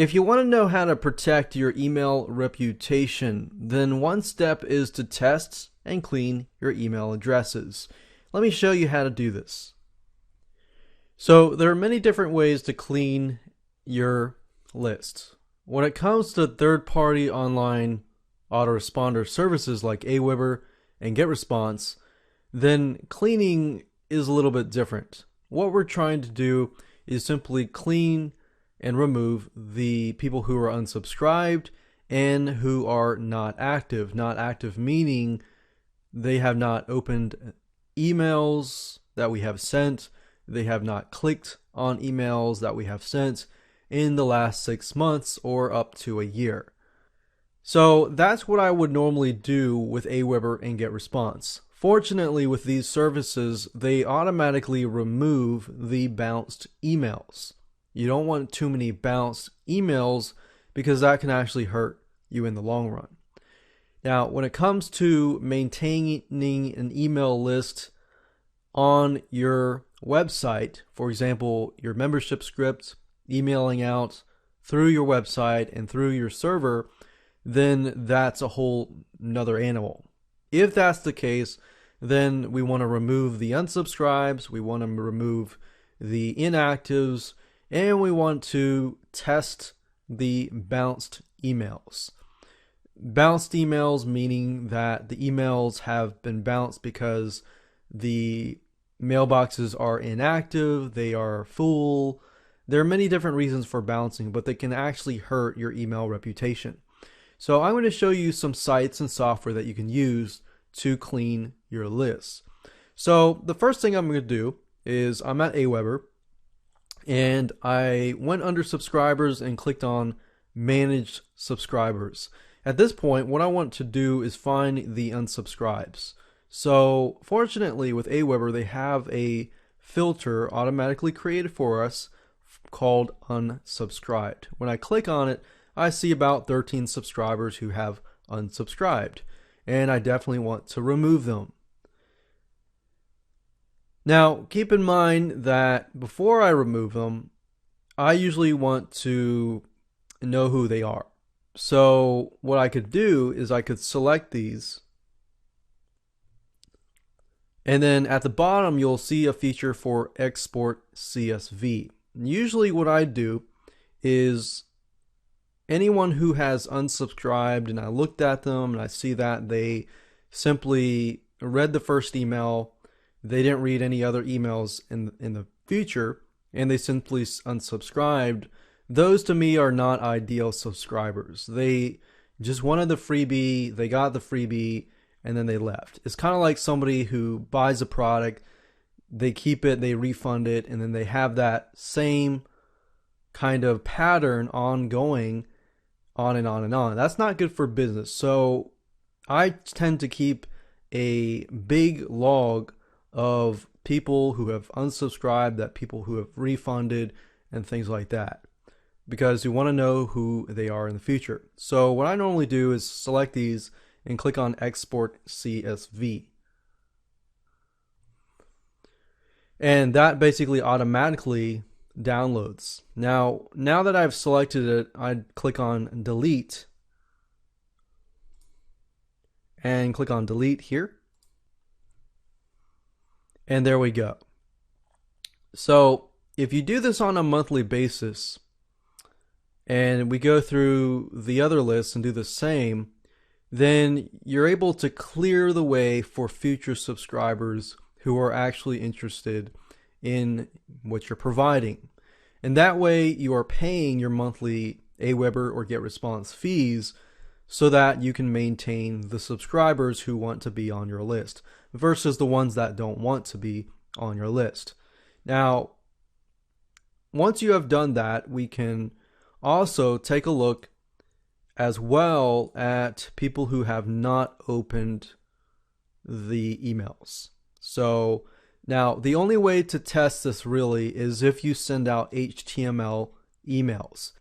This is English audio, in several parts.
If you want to know how to protect your email reputation, then one step is to test and clean your email addresses. Let me show you how to do this. So there are many different ways to clean your list. When it comes to third-party online autoresponder services like Aweber and GetResponse, then cleaning is a little bit different. What we're trying to do is simply clean and remove the people who are unsubscribed and who are not active. Not active meaning they have not opened emails that we have sent, they have not clicked on emails that we have sent in the last 6 months or up to a year. So that's what I would normally do with Aweber and GetResponse. Fortunately, with these services, they automatically remove the bounced emails. You don't want too many bounced emails because that can actually hurt you in the long run. Now, when it comes to maintaining an email list on your website, for example, your membership script, emailing out through your website and through your server, then that's a whole nother animal. If that's the case, then we want to remove the unsubscribes, we want to remove the inactives, and we want to test the bounced emails. Bounced emails meaning that the emails have been bounced because the mailboxes are inactive, they are full. There are many different reasons for bouncing, but they can actually hurt your email reputation. So I'm going to show you some sites and software that you can use to clean your list. So the first thing I'm going to do is I'm at Aweber, and I went under subscribers and clicked on manage subscribers. At this point, what I want to do is find the unsubscribes. So fortunately with Aweber, they have a filter automatically created for us called unsubscribed. When I click on it, I see about 13 subscribers who have unsubscribed, and I definitely want to remove them. Now, keep in mind that before I remove them, I usually want to know who they are. So what I could do is I could select these, and then at the bottom you'll see a feature for export CSV. And usually what I do is anyone who has unsubscribed and I looked at them and I see that they simply read the first email, they didn't read any other emails in the future, and they simply unsubscribed, those to me are not ideal subscribers. They just wanted the freebie, they got the freebie, and then they left. It's kind of like somebody who buys a product, they keep it, they refund it, and then they have that same kind of pattern ongoing on and on and on. That's not good for business. So I tend to keep a big log of people who have unsubscribed, that people who have refunded, and things like that, because you want to know who they are in the future. So what I normally do is select these and click on export CSV. And that basically automatically downloads. Now that I've selected it, I'd click on delete and click on delete here. And there we go. So if you do this on a monthly basis, and we go through the other lists and do the same, then you're able to clear the way for future subscribers who are actually interested in what you're providing. And that way you are paying your monthly Aweber or GetResponse fees so that you can maintain the subscribers who want to be on your list versus the ones that don't want to be on your list. Now, once you have done that, we can also take a look as well at people who have not opened the emails. So now the only way to test this really is if you send out HTML emails.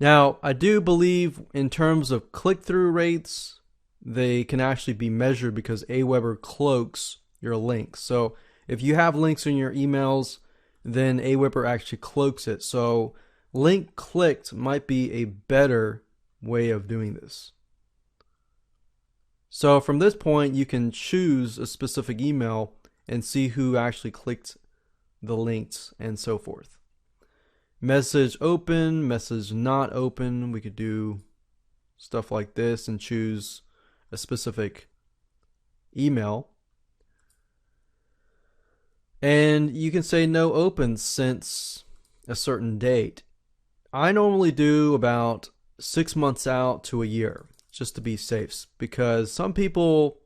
Now, I do believe in terms of click-through rates, they can actually be measured because Aweber cloaks your links. So if you have links in your emails, then Aweber actually cloaks it. So link clicked might be a better way of doing this. So from this point, you can choose a specific email and see who actually clicked the links and so forth. Message open, message not open. We could do stuff like this and choose a specific email. And you can say no open since a certain date. I normally do about 6 months out to a year just to be safe, because some people,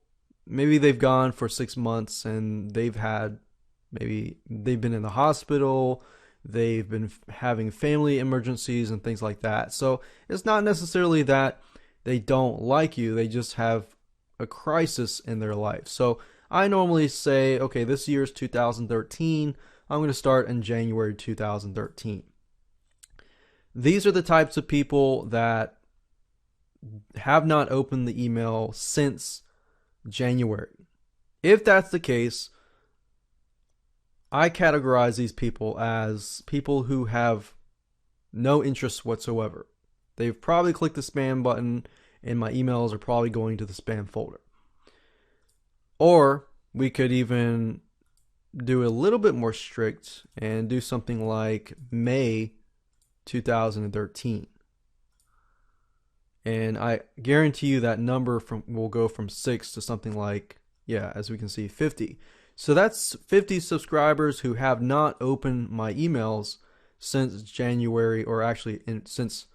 maybe they've gone for 6 months and maybe they've been in the hospital, they've been having family emergencies and things like that. So it's not necessarily that they don't like you, they just have a crisis in their life. So I normally say, okay, this year is 2013. I'm going to start in January 2013. These are the types of people that have not opened the email since January. If that's the case, I categorize these people as people who have no interest whatsoever. They've probably clicked the spam button and my emails are probably going to the spam folder. Or we could even do a little bit more strict and do something like May 2013. And I guarantee you that number will go from 6 to something like, yeah, as we can see, 50. So that's 50 subscribers who have not opened my emails since January, or actually since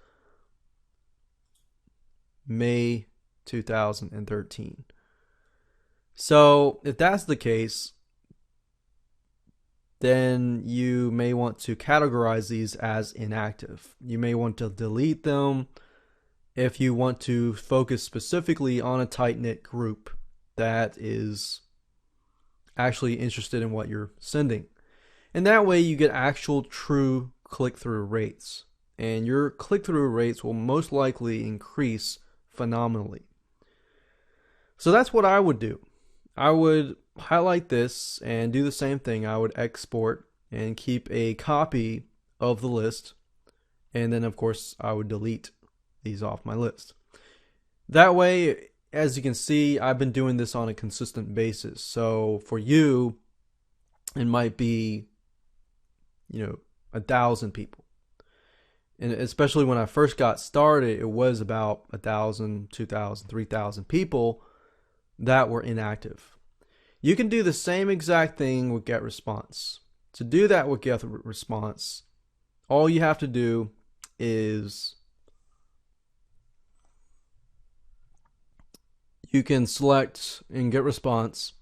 May 2013. So if that's the case, then you may want to categorize these as inactive. You may want to delete them if you want to focus specifically on a tight-knit group that is actually interested in what you're sending. And that way you get actual true click-through rates. And your click-through rates will most likely increase phenomenally. So that's what I would do. I would highlight this and do the same thing. I would export and keep a copy of the list. And then, of course, I would delete these off my list. That way, as you can see, I've been doing this on a consistent basis. So for you, it might be, 1,000 people. And especially when I first got started, it was about 1,000, 2,000, 3,000 people that were inactive. You can do the same exact thing with GetResponse. To do that with GetResponse, all you have to do is you can select in GetResponse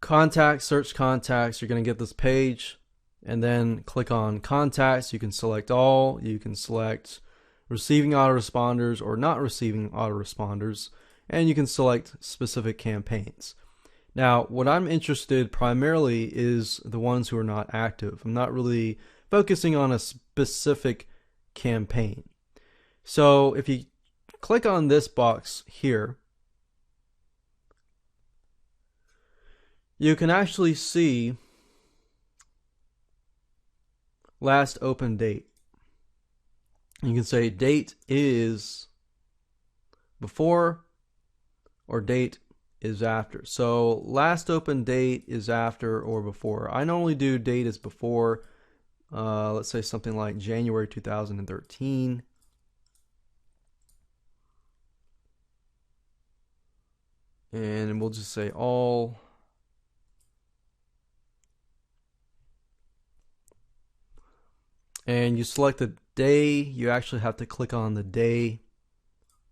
contacts, search contacts. You're going to get this page, and then click on contacts. You can select all. You can select receiving autoresponders or not receiving autoresponders, and you can select specific campaigns. Now, what I'm interested primarily is the ones who are not active. I'm not really focusing on a specific campaign. So if you click on this box here, you can actually see last open date. You can say date is before or date is after. So last open date is after or before. I normally do date is before. Let's say something like January 2013. And we'll just say all. And you select the day. You actually have to click on the day.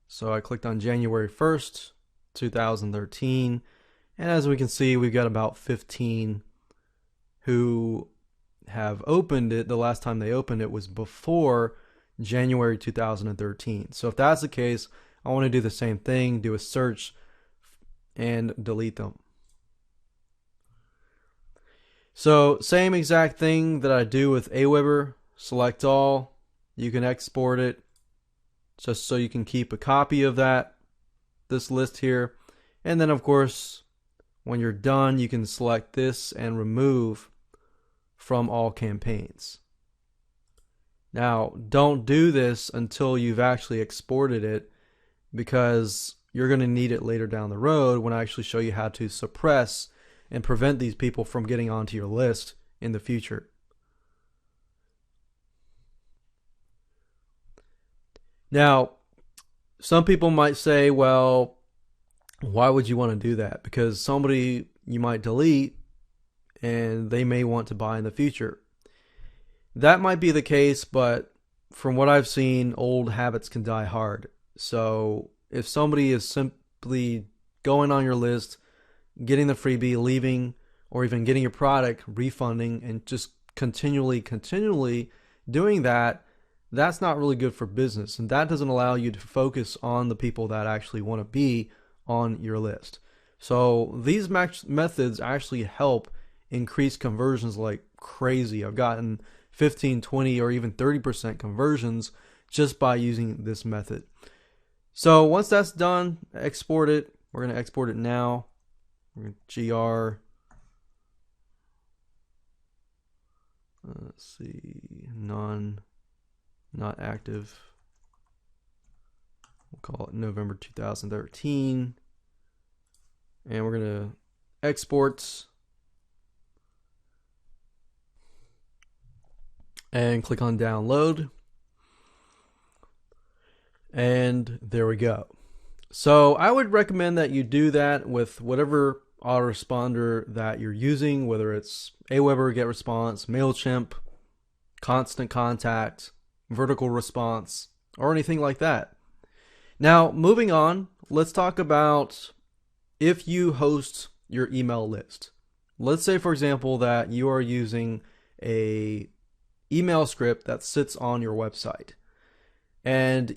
So I clicked on January 1st, 2013. And as we can see, we've got about 15 who have opened it. The last time they opened it was before January 2013. So if that's the case, I want to do the same thing, do a search and delete them. So same exact thing that I do with Aweber. Select all. You can export it just so you can keep a copy of this list here. And then of course, when you're done, you can select this and remove from all campaigns. Now, don't do this until you've actually exported it, because you're going to need it later down the road when I actually show you how to suppress and prevent these people from getting onto your list in the future. Now, some people might say, well, why would you want to do that? Because somebody you might delete and they may want to buy in the future. That might be the case, but from what I've seen, old habits can die hard. So if somebody is simply going on your list, getting the freebie, leaving, or even getting your product, refunding, and just continually doing that, that's not really good for business. And that doesn't allow you to focus on the people that actually want to be on your list. So these methods actually help increase conversions like crazy. I've gotten 15, 20, or even 30% conversions just by using this method. So once that's done, export it. We're going to export it now. We're going to GR. Let's see, not active. We'll call it November 2013. And we're going to export and click on download. And there we go. So I would recommend that you do that with whatever autoresponder that you're using, whether it's Aweber, GetResponse, MailChimp, Constant Contact, Vertical Response, or anything like that. Now, moving on, let's talk about if you host your email list. Let's say, for example, that you are using a email script that sits on your website. And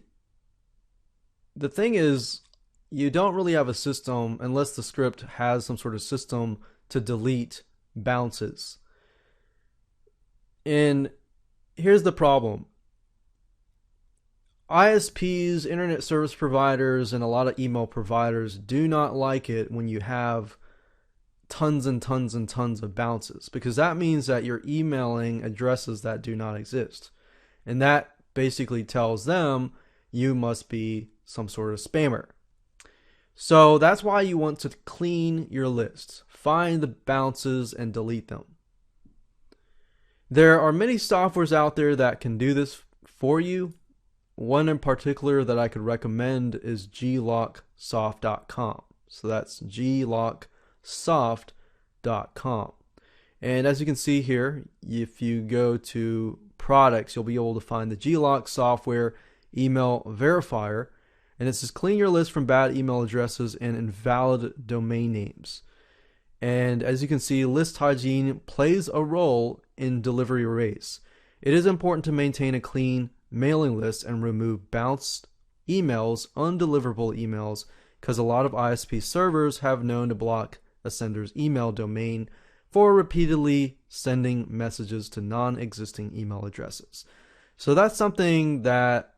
the thing is, you don't really have a system unless the script has some sort of system to delete bounces. And here's the problem. ISPs, internet service providers, and a lot of email providers do not like it when you have tons and tons and tons of bounces, because that means that you're emailing addresses that do not exist. And that basically tells them you must be some sort of spammer. So that's why you want to clean your list. Find the bounces and delete them. There are many softwares out there that can do this for you. One in particular that I could recommend is glocksoft.com. So that's glocksoft.com. And as you can see here, if you go to products, you'll be able to find the Glock software email verifier. And it says clean your list from bad email addresses and invalid domain names. And as you can see, list hygiene plays a role in delivery rates. It is important to maintain a clean mailing list and remove bounced emails, undeliverable emails, because a lot of ISP servers have known to block a sender's email domain for repeatedly sending messages to non-existing email addresses. So that's something that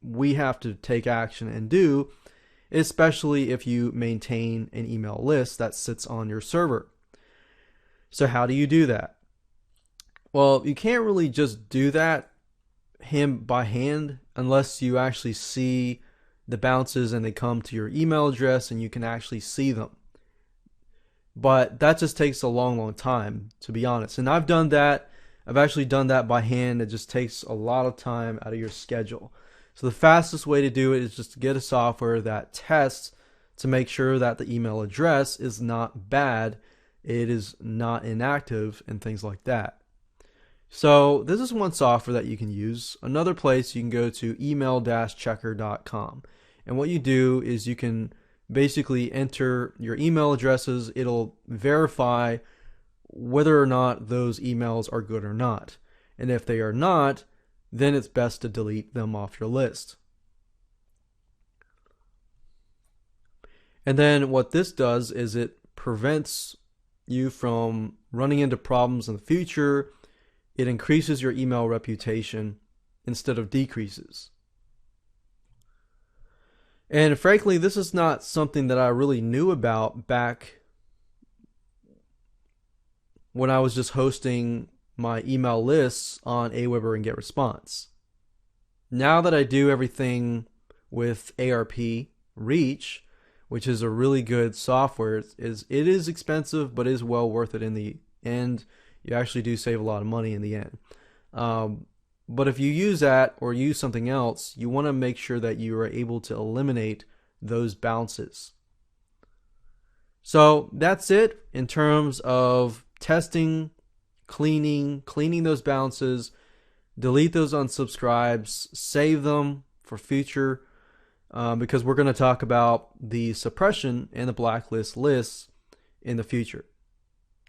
we have to take action and do, especially if you maintain an email list that sits on your server. So how do you do that? Well, you can't really just do that by hand unless you actually see the bounces and they come to your email address and you can actually see them. But that just takes a long time, to be honest. And I've done that. I've actually done that by hand. It just takes a lot of time out of your schedule. So the fastest way to do it is just to get a software that tests to make sure that the email address is not bad, it is not inactive, and things like that. So this is one software that you can use. Another place, you can go to email-checker.com. And what you do is you can basically enter your email addresses. It'll verify whether or not those emails are good or not. And if they are not, then it's best to delete them off your list. And then what this does is it prevents you from running into problems in the future. It increases your email reputation instead of decreases. And frankly, this is not something that I really knew about back when I was just hosting my email lists on Aweber and GetResponse. Now that I do everything with ARP Reach, which is a really good software, it is expensive, but is well worth it in the end. You actually do save a lot of money in the end. But if you use that or use something else, you want to make sure that you are able to eliminate those bounces. So that's it in terms of testing, cleaning those bounces, delete those unsubscribes, save them for future, because we're going to talk about the suppression and the blacklist lists in the future.